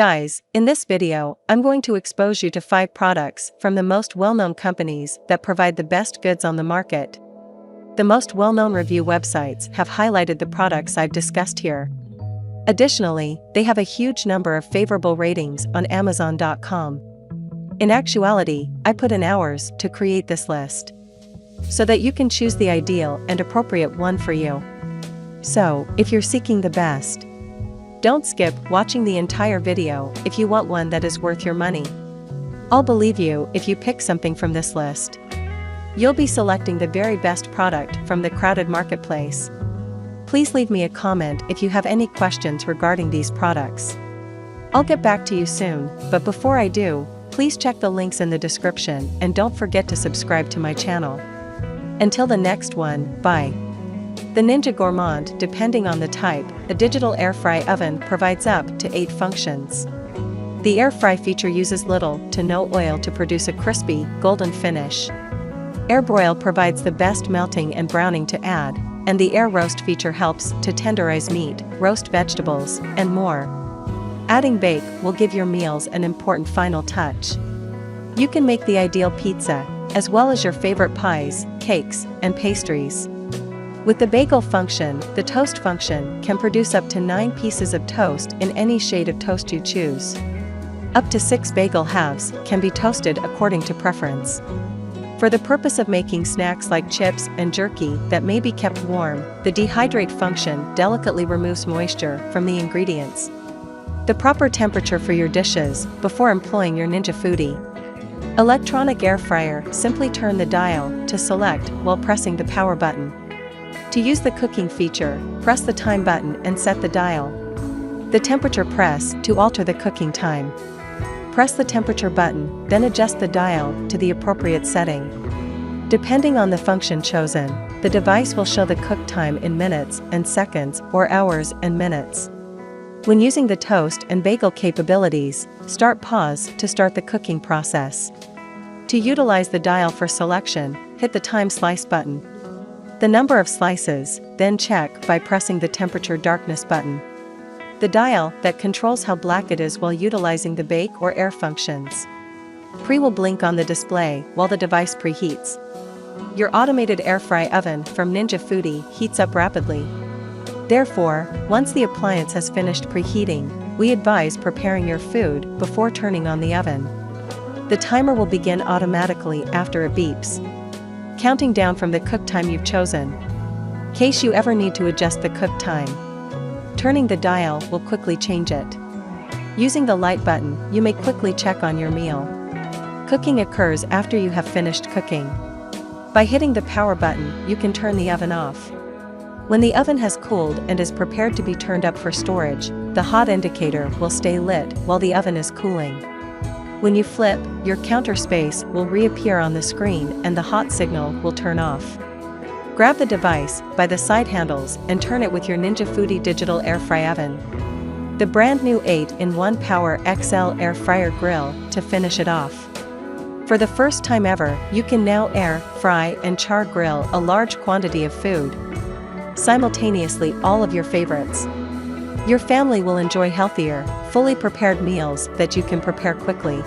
Guys, in this video, I'm going to expose you to 5 products from the most well-known companies that provide the best goods on the market. The most well-known review websites have highlighted the products I've discussed here. Additionally, they have a huge number of favorable ratings on Amazon.com. In actuality, I put in hours to create this list, so that you can choose the ideal and appropriate one for you. So, if you're seeking the best, don't skip watching the entire video if you want one that is worth your money. I'll believe you if you pick something from this list. You'll be selecting the very best product from the crowded marketplace. Please leave me a comment if you have any questions regarding these products. I'll get back to you soon, but before I do, please check the links in the description and don't forget to subscribe to my channel. Until the next one, bye. The Ninja Gourmand. Depending on the type, a digital air fry oven provides up to 8 functions. The air fry feature uses little to no oil to produce a crispy, golden finish. Air broil provides the best melting and browning to add, and the air roast feature helps to tenderize meat, roast vegetables, and more. Adding bake will give your meals an important final touch. You can make the ideal pizza, as well as your favorite pies, cakes, and pastries. With the bagel function, the toast function can produce up to 9 pieces of toast in any shade of toast you choose. Up to 6 bagel halves can be toasted according to preference. For the purpose of making snacks like chips and jerky that may be kept warm, the dehydrate function delicately removes moisture from the ingredients. The proper temperature for your dishes before employing your Ninja Foodie. Electronic air fryer. Simply turn the dial to select while pressing the power button. To use the cooking feature, press the time button and set the dial. The temperature. Press to alter the cooking time. Press the temperature button, then adjust the dial to the appropriate setting. Depending on the function chosen, the device will show the cook time in minutes and seconds or hours and minutes. When using the toast and bagel capabilities, pause to start the cooking process. To utilize the dial for selection, hit the time slice button. The number of slices, then check by pressing the temperature darkness button. The dial that controls how black it is while utilizing the bake or air functions. Pre will blink on the display while the device preheats. Your automated air fry oven from Ninja Foodie heats up rapidly. Therefore, once the appliance has finished preheating, we advise preparing your food before turning on the oven. The timer will begin automatically after it beeps, counting down from the cook time you've chosen. In case you ever need to adjust the cook time, turning the dial will quickly change it. Using the light button, you may quickly check on your meal. Cooking occurs after you have finished cooking. By hitting the power button, you can turn the oven off. When the oven has cooled and is prepared to be turned up for storage, the hot indicator will stay lit while the oven is cooling. When you flip, your counter space will reappear on the screen and the hot signal will turn off. Grab the device by the side handles and turn it with your Ninja Foodie digital air fry oven. The brand new 8-in-1 Power XL air fryer grill to finish it off. For the first time ever, you can now air, fry, and char grill a large quantity of food. Simultaneously, all of your favorites. Your family will enjoy healthier, fully prepared meals that you can prepare quickly.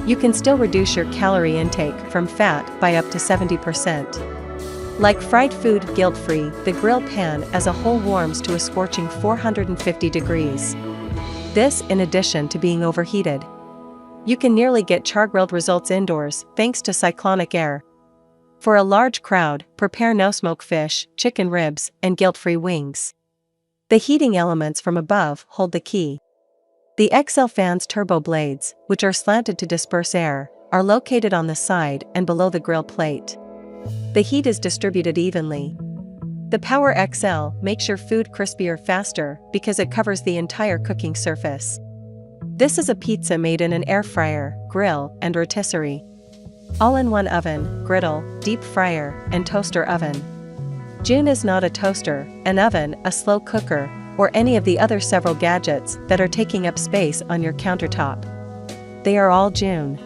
You can still reduce your calorie intake from fat by up to 70%. Like fried food guilt-free, the grill pan as a whole warms to a scorching 450 degrees. This in addition to being overheated. You can nearly get char-grilled results indoors thanks to cyclonic air. For a large crowd, prepare no-smoke fish, chicken ribs, and guilt-free wings. The heating elements from above hold the key. The XL fan's turbo blades, which are slanted to disperse air, are located on the side and below the grill plate. The heat is distributed evenly. The Power XL makes your food crispier faster because it covers the entire cooking surface. This is a pizza made in an air fryer, grill, and rotisserie. All-in-one oven, griddle, deep fryer, and toaster oven. June is not a toaster, an oven, a slow cooker, or any of the other several gadgets that are taking up space on your countertop. They are all June.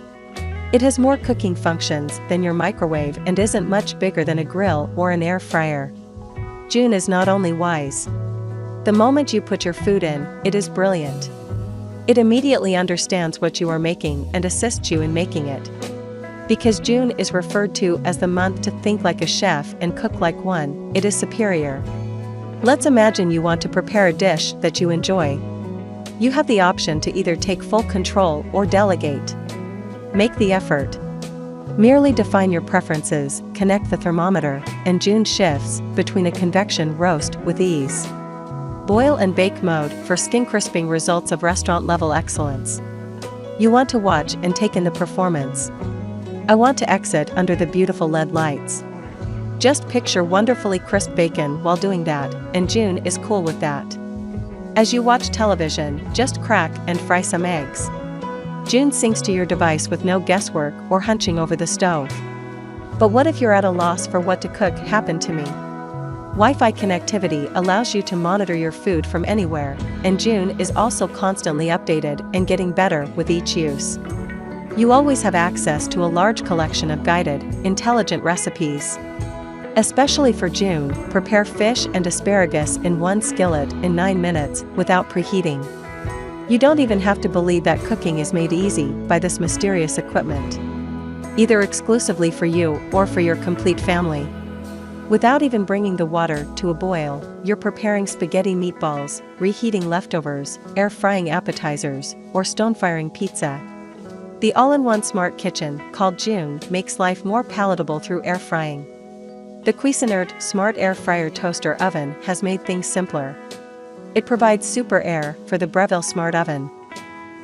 It has more cooking functions than your microwave and isn't much bigger than a grill or an air fryer. June is not only wise. The moment you put your food in, it is brilliant. It immediately understands what you are making and assists you in making it. Because June is referred to as the month to think like a chef and cook like one, it is superior. Let's imagine you want to prepare a dish that you enjoy. You have the option to either take full control or delegate. Make the effort. Merely define your preferences, connect the thermometer, and June shifts between a convection roast with ease. Boil and bake mode for skin crisping results of restaurant-level excellence. You want to watch and take in the performance. I want to exit under the beautiful LED lights. Just picture wonderfully crisp bacon while doing that, and June is cool with that. As you watch television, just crack and fry some eggs. June syncs to your device with no guesswork or hunching over the stove. But what if you're at a loss for what to cook? Happened to me. Wi-Fi connectivity allows you to monitor your food from anywhere, and June is also constantly updated and getting better with each use. You always have access to a large collection of guided, intelligent recipes. Especially for June, prepare fish and asparagus in one skillet in 9 minutes without preheating. You don't even have to believe that cooking is made easy by this mysterious equipment. Either exclusively for you or for your complete family. Without even bringing the water to a boil, you're preparing spaghetti meatballs, reheating leftovers, air frying appetizers, or stone firing pizza. The all-in-one smart kitchen, called June, makes life more palatable through air frying. The Cuisinart Smart Air Fryer Toaster Oven has made things simpler. It provides super air for the Breville Smart Oven.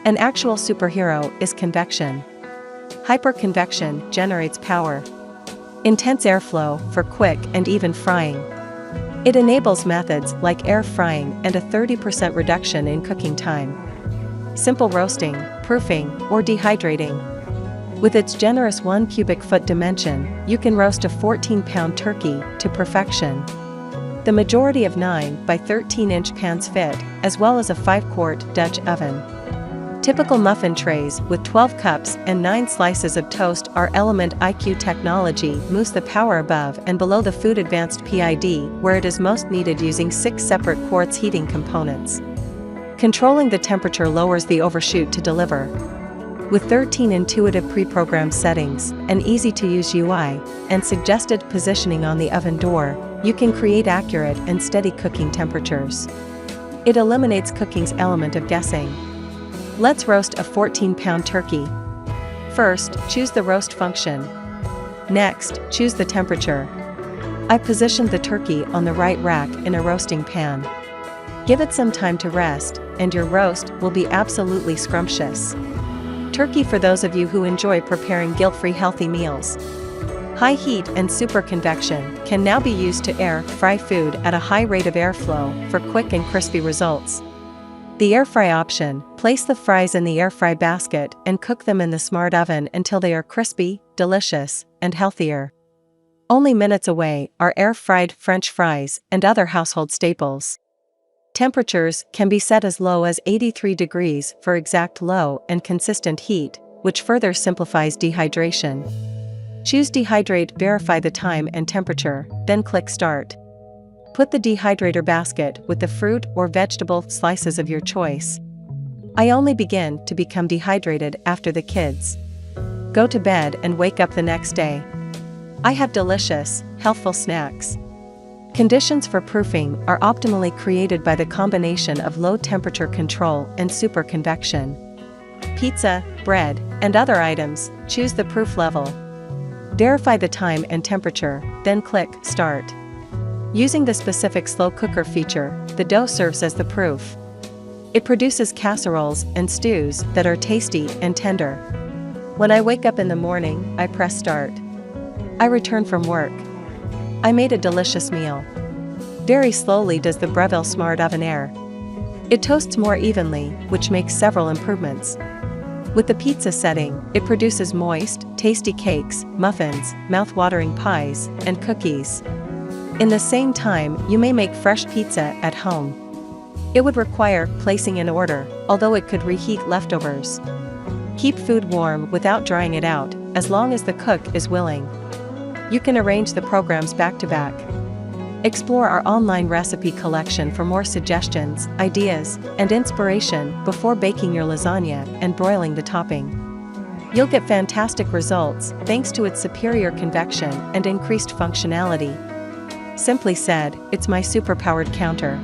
An actual superhero is convection. Hyperconvection generates power. Intense airflow for quick and even frying. It enables methods like air frying and a 30% reduction in cooking time. Simple roasting, proofing, or dehydrating. With its generous 1 cubic foot dimension, you can roast a 14-pound turkey to perfection. The majority of 9 by 13-inch pans fit, as well as a 5-quart Dutch oven. Typical muffin trays with 12 cups and 9 slices of toast are Element IQ technology moves the power above and below the food advanced PID where it is most needed using 6 separate quartz heating components. Controlling the temperature lowers the overshoot to deliver. With 13 intuitive pre-programmed settings, an easy-to-use UI, and suggested positioning on the oven door, you can create accurate and steady cooking temperatures. It eliminates cooking's element of guessing. Let's roast a 14-pound turkey. First, choose the roast function. Next, choose the temperature. I positioned the turkey on the right rack in a roasting pan. Give it some time to rest, and your roast will be absolutely scrumptious. Turkey for those of you who enjoy preparing guilt-free healthy meals. High heat and super convection can now be used to air fry food at a high rate of airflow for quick and crispy results. The air fry option, place the fries in the air fry basket and cook them in the smart oven until they are crispy, delicious, and healthier. Only minutes away are air-fried French fries and other household staples. Temperatures can be set as low as 83 degrees for exact low and consistent heat, which further simplifies dehydration. Choose Dehydrate, verify the time and temperature, then click Start. Put the dehydrator basket with the fruit or vegetable slices of your choice. I only begin to become dehydrated after the kids go to bed and wake up the next day. I have delicious, healthful snacks. Conditions for proofing are optimally created by the combination of low temperature control and super convection. Pizza, bread, and other items, choose the proof level. Verify the time and temperature, then click Start. Using the specific slow cooker feature, the dough serves as the proof. It produces casseroles and stews that are tasty and tender. When I wake up in the morning, I press Start. I return from work. I made a delicious meal. Very slowly does the Breville Smart Oven air. It toasts more evenly, which makes several improvements. With the pizza setting, it produces moist, tasty cakes, muffins, mouth-watering pies, and cookies. In the same time, you may make fresh pizza at home. It would require placing an order, although it could reheat leftovers. Keep food warm without drying it out, as long as the cook is willing. You can arrange the programs back to back. Explore our online recipe collection for more suggestions, ideas, and inspiration before baking your lasagna and broiling the topping. You'll get fantastic results thanks to its superior convection and increased functionality. Simply said, it's my superpowered counter.